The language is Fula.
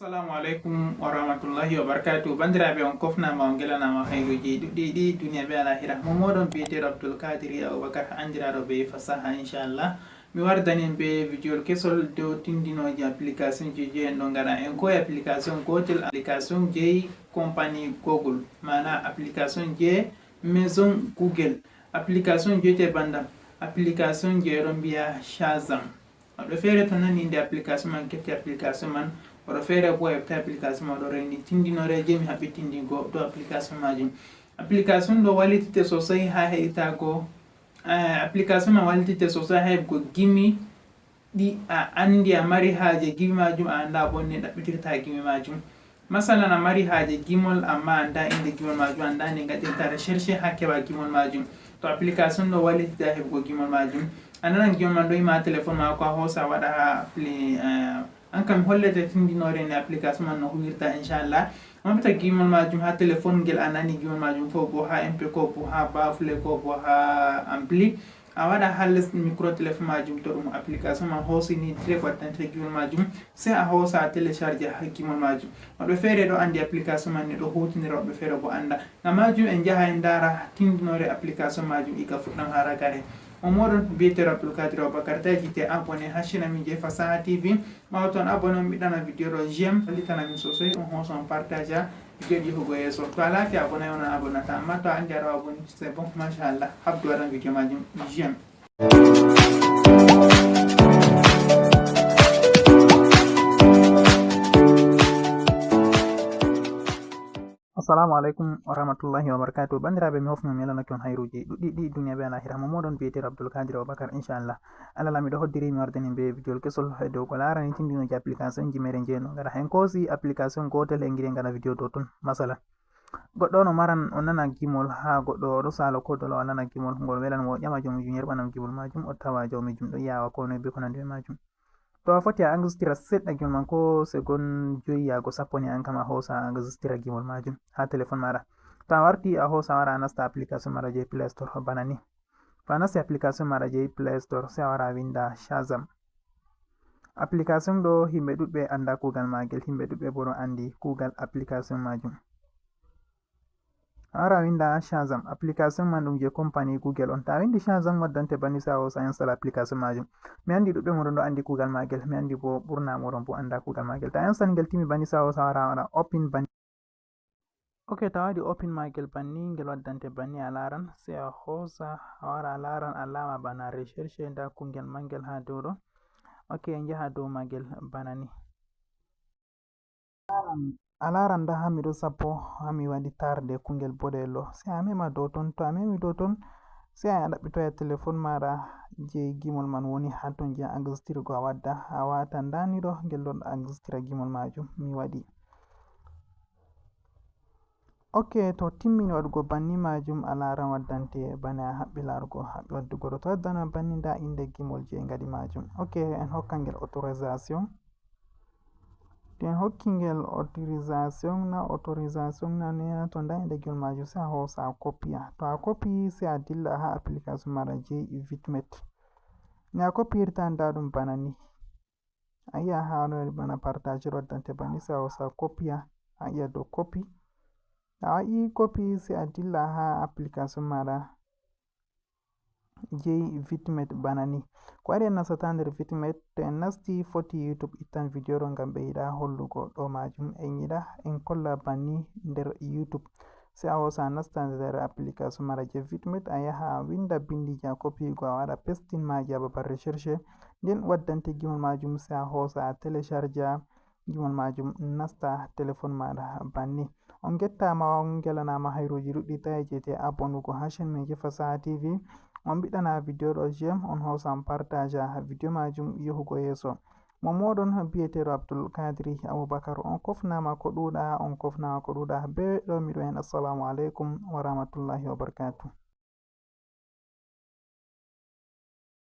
Assalamu alaikum wa rahmatullahi wa barakatuh. Bandiraɓe on kofnama on gelanama hayruji ɗuɗɗi duniya be alahira. Momoɗon biyeteɗo Abdul Kadiri Abubakar andiraɗo be fasaha inchallah. Mi wardanin be video kesol dow tindinoji application ji je en ɗo gaɗa en koye application gotel, application je compagnie Google, mana application je maison Google, application je te bandam, application je ɗon mbiya Shazam. Ɗo fere to nani inde application man kefti application man, oɗo fere bo hefta application man ɗo rendi tindinore je mi haɓɓi tindingo do application majum. Application ɗo wallitite sosai ha heɗitago application man wallitite sosai ha heɓugo gimi ɗi a andi a mari haje gimi majum a anda bonne ɗaɓɓitirta gimi majum. Masalan a mari haje gimol amma anda inde gimol majum, anda nde gaɗirta recherche ha keɓa gimol majum, to application ɗo wallitite ha heɓugo gimol majum. Ananan gimol man ɗo ima ha téléphone ma ko a hosa waɗa ha an kam hollete tindinore ne application man no huwirta inchallah. Maɓɓita gimol majum ha téléphone ngel a nani gimol majum, ko bo ha MP, ko bo ha bafle, ko bo ha ampli, a waɗa ha les micro téléphone majum to ɗum application man hosini direct waddante gimol majum, sai a hosa télécharge ha gimol majum. Woɓɓe feere ɗo andi application man ni ɗo hutinira, woɓɓe feere bo anda. Ngam majum en jaha en dara tindinore application majum iga fuɗɗam ha ragare. Momoɗon biyeteɗo Abdul Kadiri Abubakar, tawi jite abonné ha chaîne amin je Fasaha TV. ɓawo toon abonné on ɓiɗɗana vidéo ɗo j'aime, wallitanamin sosai, on hosa on partage vidéo ɗi yahugo yeeso. To a laati abonné on abonnata, amma to a andi aɗa abonné c'est bon, machallah, habdu waɗan vidéo majum j'aime. Assalamu alaikum wa rahmatullahi wa barakatuh. Bandiraɓe mi hofni mi yalanake on hayruji ɗuɗɗi duniya be alahira. Momoɗon biyeteɗo Abdul Kadiri Abubakar inchallah. Allah miɗo hoddiri mi wardani be video kesol dow ko larani tindinoji application ji meɗen je no gaɗa hen kosi application gotel en giɗi gaɗa video dow ton. Masala goɗɗo no maran o nana gimol ha goɗɗo oɗo sala ko dolo o nana gimol ngol welan mo ƴama jomijum yerɓanam gimol majum, o tawa jomijum ɗo yawa ko noy be ko nandi be majum. To a foti a enregistrira seɗɗa gimol man ko second 5 yago 10 ni an kam a hosa a enregistrira gimol majum ha téléphone maɗa. To a warti a hosa wara a nasta application maɗa je Play Store bana ni. To a nasti application maɗa je Play Store sai a wara a winda Shazam. Application ɗo himɓe ɗuɗɓe anda kugal magel, himɓe ɗuɗɓe bo ɗo andi kugal application majum. A wara a winda Shazam, application man ɗum je compagnie Google on. Ta windi Shazam waddante banni sai a hosa install application majum. Mi andi ɗuɗɓe moɗon ɗo andi kugal magel, mi andi bo ɓurna moɗon bo anda kugal magel. Ta install ngel timi banni sai a hosa wara waɗa open banni. Ok, ta waɗi open magel banni ngel waddante banni a laran, sai a hosa a wara a laran alama bana recherche nda kungel mangel ha dow ɗo. Ok, en jaha dow magel bana ni. A laran da ha miɗo sappo ha mi waɗi tarde kungel boɗel ɗo, sai a mema dow ton. To a memi dow ton sai a ɗaɓɓitoya téléphone maɗa je gimol man woni ha ton je enregistrgo a wadda a wata ndani ɗo ngel ɗon enregistra gimol majum mi waɗi. Ok, to timmini waɗugo banni majum a laran waddante bana a haɓɓi larugo haɓɓi waddugo ɗo. To waddana banni nda inde gimol je ngaɗi majum. Ok, en hokka ngel autorisation. To en hokki ngel autorisation na ne to nda inde gimol majum sai a hosa a copya. To a copy sai a dilla ha application maɗa je Vidmeet. Ni a copyirta nda ɗum bana ni. A yi'a ha wani bana partage waddante banni sai a hosa copya, a yi'a dow copy. A waɗi copy sai a dilla ha application maɗa je Vidmeet bana ni. Ko waɗi en nasata nder Vidmeet, to en nasti foti YouTube ittan video ɗo ngam ɓe yiɗa hollugo ɗo majum, en yiɗa en kolla banni nder YouTube. Sai a hosa a nasta nder application maɗa je Vidmeet, a yaha a winda bindiji a copygo a waɗa pasting maji ha babal recherche, nden waddante gimol majum sai a hosa a télécharge gimol majum nasta téléphone maɗa banni. On gettama, on gelanama hayruji ɗuɗɗi, tawi jete abonugo ha chaîne min je Fasaha TV. On ɓiɗɗana video ɗo j'aime, on hosa on partage video majum yahugo yeeso. Momoɗon biyeteɗo Abdul Kadiri Abubakar, on kofnama ko ɗuɗa, on kofnama ko ɗuɗa be ɗo miɗo hen. Assalamu alaikum wa rahmatullahi wa barakatuh.